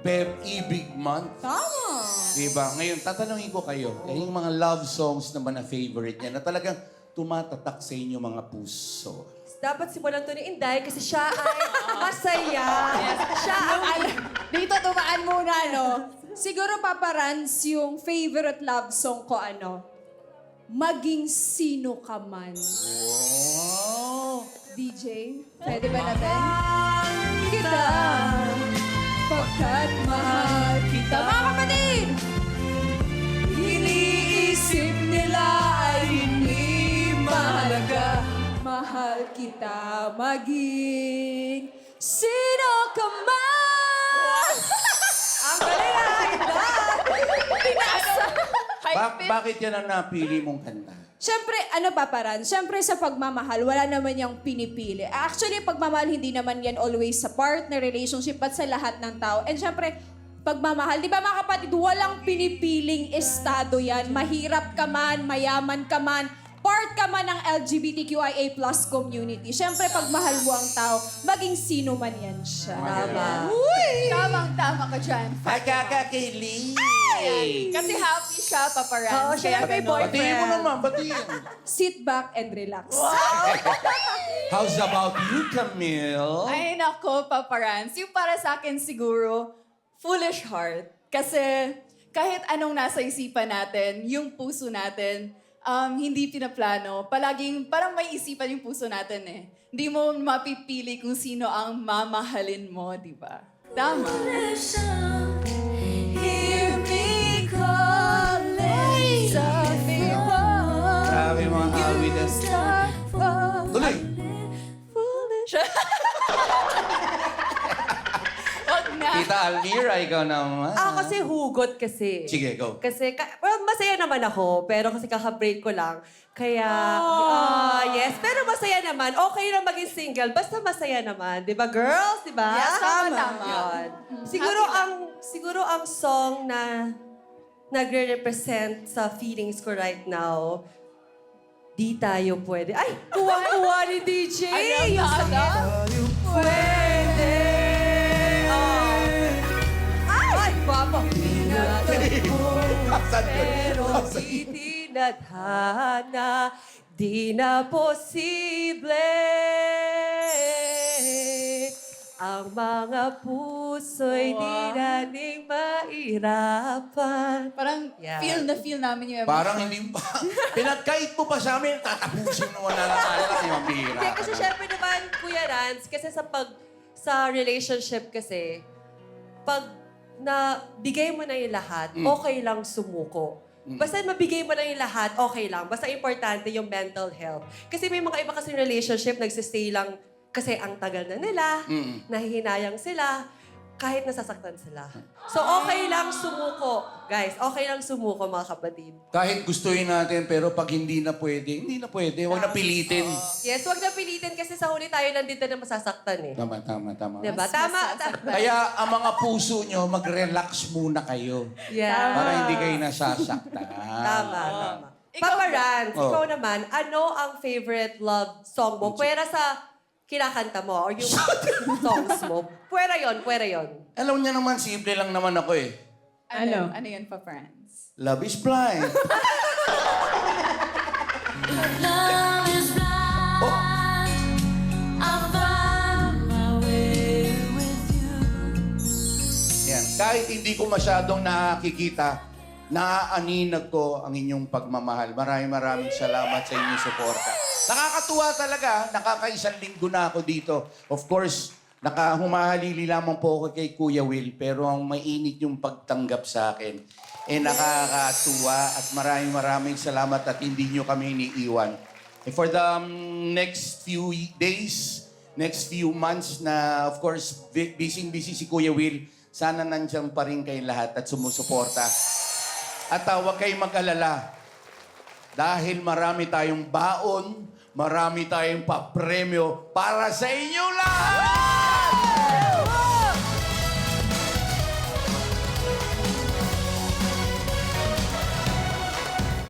Pep-ibig month. Tama. Diba? Ngayon, tatanungin ko kayo, yung mga love songs naman na favorite niya na talagang tumatatak sa inyo mga puso. Dapat simulan to ni Inday kasi siya ay masaya. Siya ang... Dito tumaan muna, no? Siguro, Papa Rans, yung favorite love song ko, Maging Sino Ka Man. Wow! DJ, pwede ba natin? Kita, pagkat mahal kita. Mga kapatid! Iniisip nila ay hindi mahalaga. Mahal kita maging sino ka man. Ang galing na, Inday! Pinasa. Bakit yan ang napili mong kanta? Siyempre, Papa Ran? Siyempre sa pagmamahal, wala naman yung pinipili. Actually, pagmamahal, hindi naman yan always sa partner, relationship, at sa lahat ng tao. And siyempre, pagmamahal, di ba mga kapatid, walang pinipiling estado yan. Mahirap ka man, mayaman ka man, part ka man ng LGBTQIA+ community. Siyempre, pag mahal mo ang tao, maging sino man yan siya. Tama. Uy! Tamang-tama ka dyan. Nakakakilig! Kasi happy siya, Papa Ran. Oo, siya yung may boyfriend. Batiin mo naman, batiin. Sit back and relax. How's about you, Camille? Ay, nako, paparans. Yung para sa akin siguro, foolish heart. Kasi kahit anong nasa isipan natin, yung puso natin, hindi pinaplano. Palaging parang may isipan yung puso natin eh. Hindi mo mapipili kung sino ang mamahalin mo, di ba? Tama. Hear me calling. Sabi mo. Grabe mga awidas. Tuloy! Foolish. Wag na. Tita Almira, ikaw naman. Kasi hugot kasi. Sige, go. Kasi, well, masaya naman ako, pero kasi kaka-break ko lang. Kaya, yes, pero masaya naman. Okay lang maging single, basta masaya naman. Di ba, girls? Di ba? Yes, tama. Yun. Siguro ang song na nagre-represent sa feelings ko right now, Di Tayo Pwede. Ay, kuwang-kuwa ni DJ! Alam na, alam. Pwede! Ay, papa! Pero di tinadhana, di na posible. Ang mga puso'y di nating mairapan. Parang Yeah. feel na feel namin yung Parang hindi pa. Pinagkait mo pa sa amin, tatapusin mo na lang yung mambira. Hindi, kasi syempre naman, Kuya Rans, kasi sa relationship kasi, pag bigay mo na yung lahat, okay lang sumuko. Basta mabigay mo na yung lahat, okay lang. Basta importante yung mental health. Kasi may mga iba kasing relationship, nagsistay lang kasi ang tagal na nila, nahihinayang sila, kahit nasasaktan sila. So okay lang sumuko. Guys, okay lang sumuko mga kapatid. Kahit gustuin natin, pero pag hindi na pwede, hindi na pwede. Huwag na pilitin. Yes, huwag na pilitin kasi sa huli tayo lang din na masasaktan eh. Tama. Diba? Tama. Kaya ang mga puso nyo, mag-relax muna kayo. Yeah. Para hindi kayo nasasaktan. Tama. Ikaw Papa ba? Rans, Oh. ikaw naman, ano ang favorite love song mo? Pwera sa kinakanta mo or yung songs mo. Pwera yon. Alam niya naman, simple lang naman ako eh. Ano yun, paparans? Love is blind. Love is blind. I found my way with you. Yan. Kahit hindi ko masyadong nakikita, naaaninag ko ang inyong pagmamahal. Maraming salamat sa inyong suporta. Nakakatuwa talaga. Nakakaisang linggo na ako dito. Of course, humahalili lamang po ako kay Kuya Will, pero ang mainit yung pagtanggap sa akin. Nakakatuwa at maraming salamat at hindi nyo kami iniiwan. For the next few days, next few months na, of course, busy si Kuya Will, sana nandiyan pa rin kayo lahat at sumusuporta. At huwag kayong mag-alala. Dahil marami tayong baon, marami tayong papremyo para sa inyo lahat!